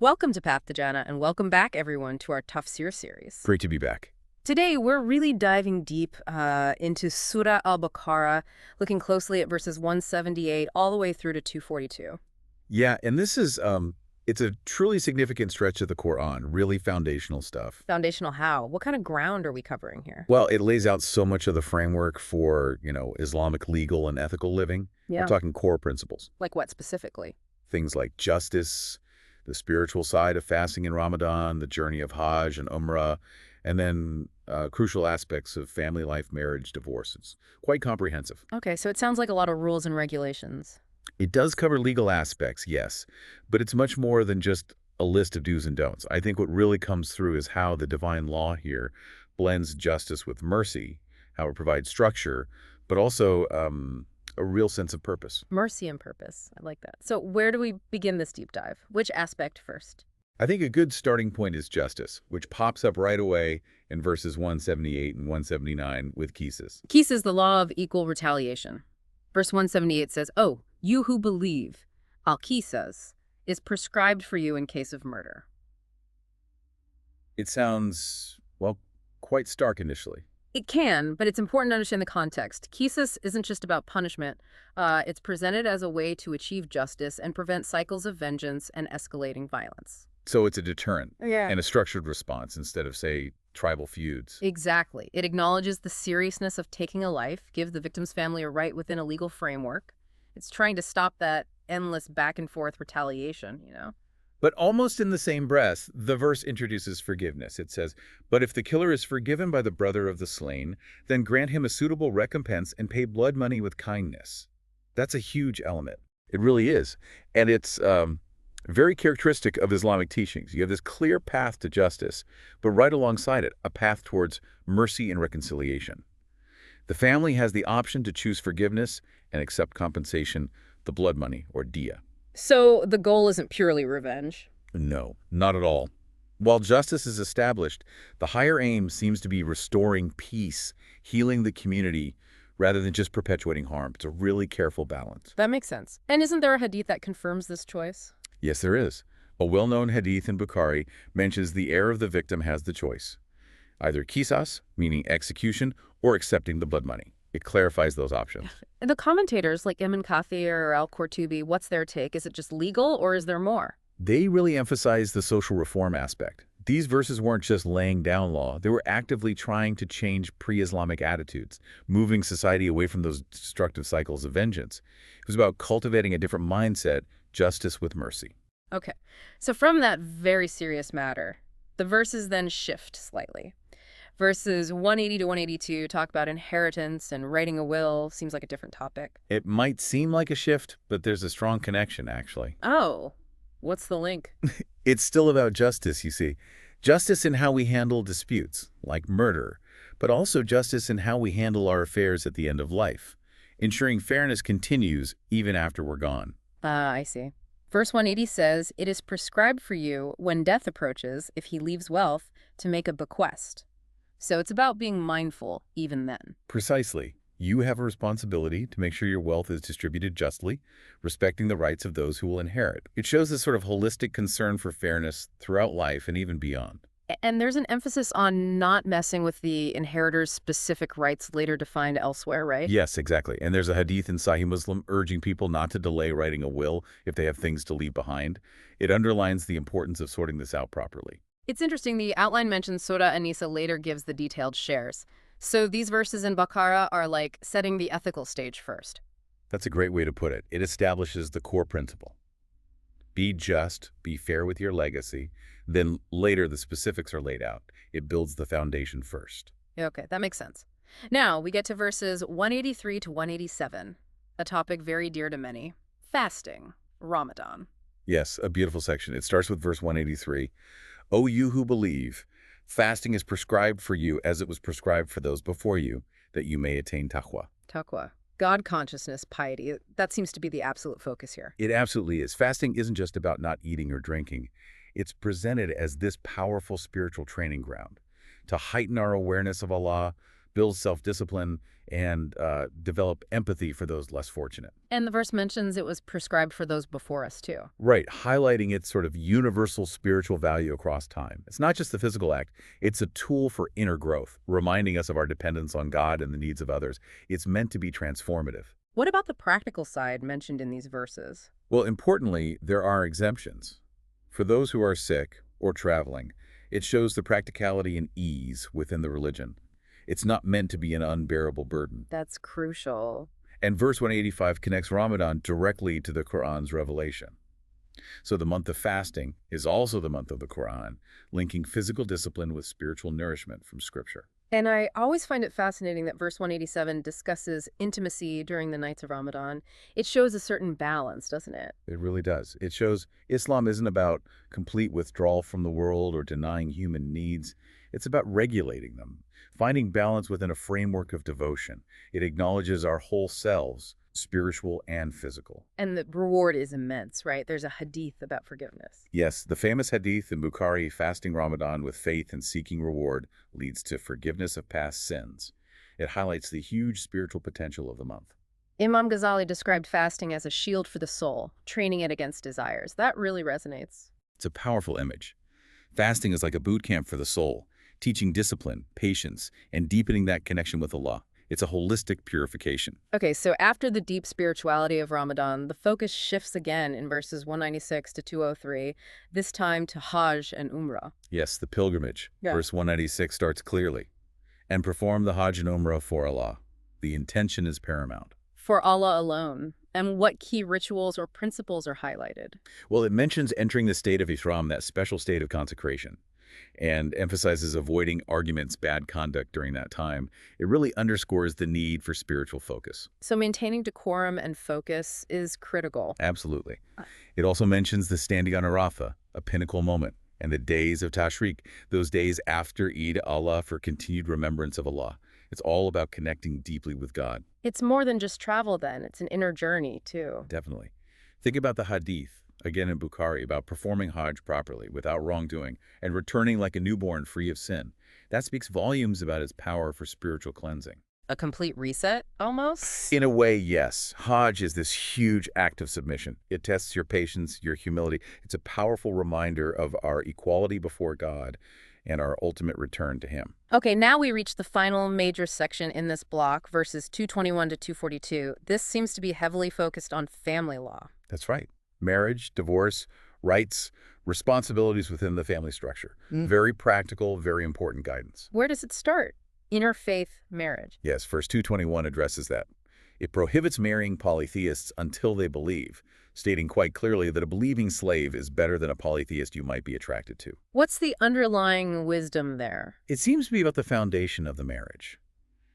Welcome to Path to Jannah, and welcome back, everyone, to our Tafsir series. Great to be back. Today, we're really diving deep into Surah Al Baqarah, looking closely at verses 178 all the way through to 242. Yeah, and this is it's a truly significant stretch of the Quran, really foundational stuff. Foundational how? What kind of ground are we covering here? Well, it lays out so much of the framework for, Islamic legal and ethical living. We're Yeah. talking core principles. Like what specifically? Things like justice, the spiritual side of fasting in Ramadan, the journey of Hajj and Umrah, and then crucial aspects of family life, marriage, divorce. It's quite comprehensive. Okay, so it sounds like a lot of rules and regulations. It does cover legal aspects, yes, but it's much more than just a list of do's and don'ts. I think what really comes through is how the divine law here blends justice with mercy, how it provides structure, but also a real sense of purpose. Mercy and purpose. I like that. So where do we begin this deep dive? Which aspect first? I think a good starting point is justice, which pops up right away in verses 178 and 179 with qisas. Qisas is the law of equal retaliation. Verse 178 says, "Oh, you who believe, al-qisas, is prescribed for you in case of murder." It sounds, well, quite stark initially. It can, but it's important to understand the context. Qisas isn't just about punishment. It's presented as a way to achieve justice and prevent cycles of vengeance and escalating violence. So it's a deterrent Yeah. and a structured response instead of, say, tribal feuds. Exactly. It acknowledges the seriousness of taking a life, gives the victim's family a right within a legal framework. It's trying to stop that endless back and forth retaliation. But almost in the same breath, the verse introduces forgiveness. It says, "But if the killer is forgiven by the brother of the slain, then grant him a suitable recompense and pay blood money with kindness." That's a huge element. It really is. And it's very characteristic of Islamic teachings. You have this clear path to justice, but right alongside it, a path towards mercy and reconciliation. The family has the option to choose forgiveness and accept compensation, the blood money, or diya. So the goal isn't purely revenge. No, not at all. While justice is established, the higher aim seems to be restoring peace, healing the community, rather than just perpetuating harm. It's a really careful balance. That makes sense. And isn't there a hadith that confirms this choice? Yes, there is. A well-known hadith in Bukhari mentions the heir of the victim has the choice. Either qisas, meaning execution, or accepting the blood money. It clarifies those options. The commentators like Ibn Kathir or Al-Qurtubi, what's their take? Is it just legal or is there more? They really emphasize the social reform aspect. These verses weren't just laying down law. They were actively trying to change pre-Islamic attitudes, moving society away from those destructive cycles of vengeance. It was about cultivating a different mindset, justice with mercy. Okay, so from that very serious matter, the verses then shift slightly. Verses 180 to 182 talk about inheritance and writing a will. Seems like a different topic. It might seem like a shift, but there's a strong connection, actually. Oh, what's the link? It's still about justice, you see. Justice in how we handle disputes, like murder, but also justice in how we handle our affairs at the end of life, ensuring fairness continues even after we're gone. I see. Verse 180 says, "It is prescribed for you when death approaches, if he leaves wealth, to make a bequest." So it's about being mindful even then. Precisely. You have a responsibility to make sure your wealth is distributed justly, respecting the rights of those who will inherit. It shows this sort of holistic concern for fairness throughout life and even beyond. And there's an emphasis on not messing with the inheritor's specific rights later defined elsewhere, right? Yes, exactly. And there's a hadith in Sahih Muslim urging people not to delay writing a will if they have things to leave behind. It underlines the importance of sorting this out properly. It's interesting, the outline mentions Surah An-Nisa later gives the detailed shares. So these verses in Baqarah are like setting the ethical stage first. That's a great way to put it. It establishes the core principle. Be just, be fair with your legacy, then later the specifics are laid out. It builds the foundation first. Okay, that makes sense. Now we get to verses 183 to 187, a topic very dear to many, fasting, Ramadan. Yes, a beautiful section. It starts with verse 183. "O you who believe, fasting is prescribed for you as it was prescribed for those before you, that you may attain taqwa." Taqwa. God consciousness, piety. That seems to be the absolute focus here. It absolutely is. Fasting isn't just about not eating or drinking. It's presented as this powerful spiritual training ground to heighten our awareness of Allah, build self-discipline, and develop empathy for those less fortunate. And the verse mentions it was prescribed for those before us, too. Right, highlighting its sort of universal spiritual value across time. It's not just the physical act, it's a tool for inner growth, reminding us of our dependence on God and the needs of others. It's meant to be transformative. What about the practical side mentioned in these verses? Well, importantly, there are exemptions. For those who are sick or traveling, it shows the practicality and ease within the religion. It's not meant to be an unbearable burden. That's crucial. And verse 185 connects Ramadan directly to the Quran's revelation. So the month of fasting is also the month of the Quran, linking physical discipline with spiritual nourishment from Scripture. And I always find it fascinating that verse 187 discusses intimacy during the nights of Ramadan. It shows a certain balance, doesn't it? It really does. It shows Islam isn't about complete withdrawal from the world or denying human needs. It's about regulating them, finding balance within a framework of devotion. It acknowledges our whole selves, spiritual and physical. And the reward is immense, right? There's a hadith about forgiveness. Yes, the famous hadith in Bukhari, fasting Ramadan with faith and seeking reward leads to forgiveness of past sins. It highlights the huge spiritual potential of the month. Imam Ghazali described fasting as a shield for the soul, training it against desires. That really resonates. It's a powerful image. Fasting is like a boot camp for the soul, teaching discipline, patience, and deepening that connection with Allah. It's a holistic purification. Okay, so after the deep spirituality of Ramadan, the focus shifts again in verses 196 to 203, this time to Hajj and Umrah. Yes, the pilgrimage. Yeah. Verse 196 starts clearly. And perform the Hajj and Umrah for Allah. The intention is paramount. For Allah alone. And what key rituals or principles are highlighted? Well, it mentions entering the state of Ihram, that special state of consecration, and emphasizes avoiding arguments, bad conduct during that time. It really underscores the need for spiritual focus. So maintaining decorum and focus is critical. Absolutely. It also mentions the standing on Arafah, a pinnacle moment, and the days of Tashriq, those days after Eid Allah for continued remembrance of Allah. It's all about connecting deeply with God. It's more than just travel then. It's an inner journey, too. Definitely. Think about the hadith, again in Bukhari, about performing Hajj properly, without wrongdoing, and returning like a newborn free of sin. That speaks volumes about its power for spiritual cleansing. A complete reset, almost? In a way, yes. Hajj is this huge act of submission. It tests your patience, your humility. It's a powerful reminder of our equality before God and our ultimate return to Him. Okay, now we reach the final major section in this block, verses 221 to 242. This seems to be heavily focused on family law. That's right. Marriage, divorce, rights, responsibilities within the family structure. Very practical, very important guidance. Where does it start? Interfaith marriage. Yes, verse 221 addresses that. It prohibits marrying polytheists until they believe, stating quite clearly that a believing slave is better than a polytheist you might be attracted to. What's the underlying wisdom there? It seems to be about the foundation of the marriage.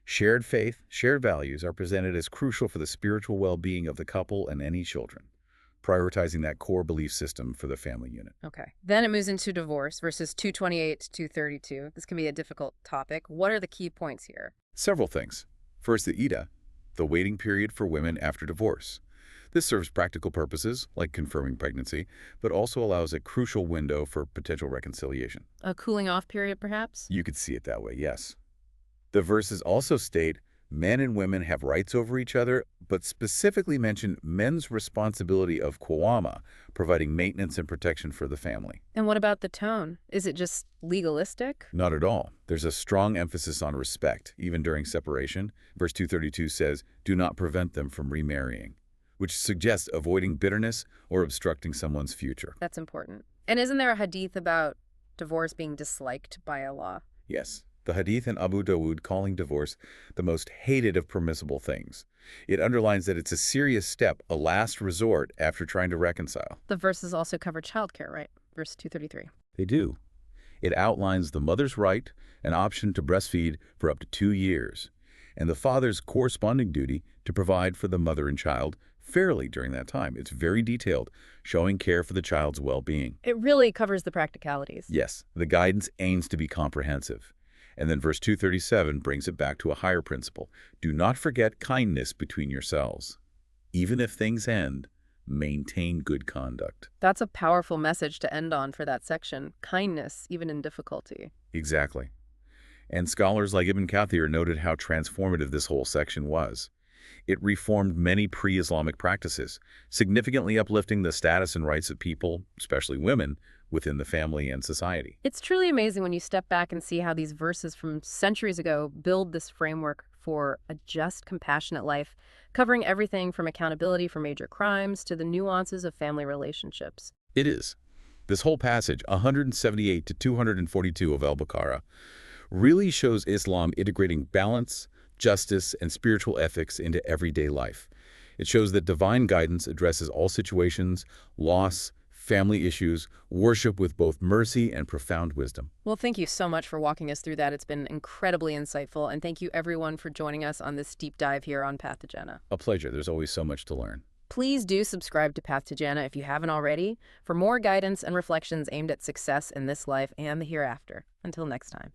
Shared faith, shared values are presented as crucial for the spiritual well-being of the couple and any children, prioritizing that core belief system for the family unit. Okay. Then it moves into divorce, verses 228 to 232. This can be a difficult topic. What are the key points here? Several things. First, the Ida, the waiting period for women after divorce. This serves practical purposes, like confirming pregnancy, but also allows a crucial window for potential reconciliation. A cooling off period, perhaps? You could see it that way, yes. The verses also state men and women have rights over each other, but specifically mention men's responsibility of qawama, providing maintenance and protection for the family. And what about the tone? Is it just legalistic? Not at all. There's a strong emphasis on respect, even during separation. Verse 232 says, do not prevent them from remarrying, which suggests avoiding bitterness or obstructing someone's future. That's important. And isn't there a hadith about divorce being disliked by Allah? Yes. The hadith in Abu Dawood calling divorce the most hated of permissible things. It underlines that it's a serious step, a last resort after trying to reconcile. The verses also cover childcare, right? Verse 233. They do. It outlines the mother's right, an option to breastfeed for up to 2 years, and the father's corresponding duty to provide for the mother and child fairly during that time. It's very detailed, showing care for the child's well-being. It really covers the practicalities. Yes, the guidance aims to be comprehensive. And then verse 237 brings it back to a higher principle. Do not forget kindness between yourselves. Even if things end, maintain good conduct. That's a powerful message to end on for that section. Kindness, even in difficulty. Exactly. And scholars like Ibn Kathir noted how transformative this whole section was. It reformed many pre-Islamic practices, significantly uplifting the status and rights of people, especially women, within the family and society. It's truly amazing when you step back and see how these verses from centuries ago build this framework for a just, compassionate life, covering everything from accountability for major crimes to the nuances of family relationships. It is. This whole passage, 178 to 242 of Al Baqarah, really shows Islam integrating balance, justice, and spiritual ethics into everyday life. It shows that divine guidance addresses all situations, loss, family issues, worship with both mercy and profound wisdom. Well, thank you so much for walking us through that. It's been incredibly insightful, and thank you everyone for joining us on this deep dive here on Path to Jannah. A pleasure. There's always so much to learn. Please do subscribe to Path to Jannah if you haven't already for more guidance and reflections aimed at success in this life and the hereafter. Until next time.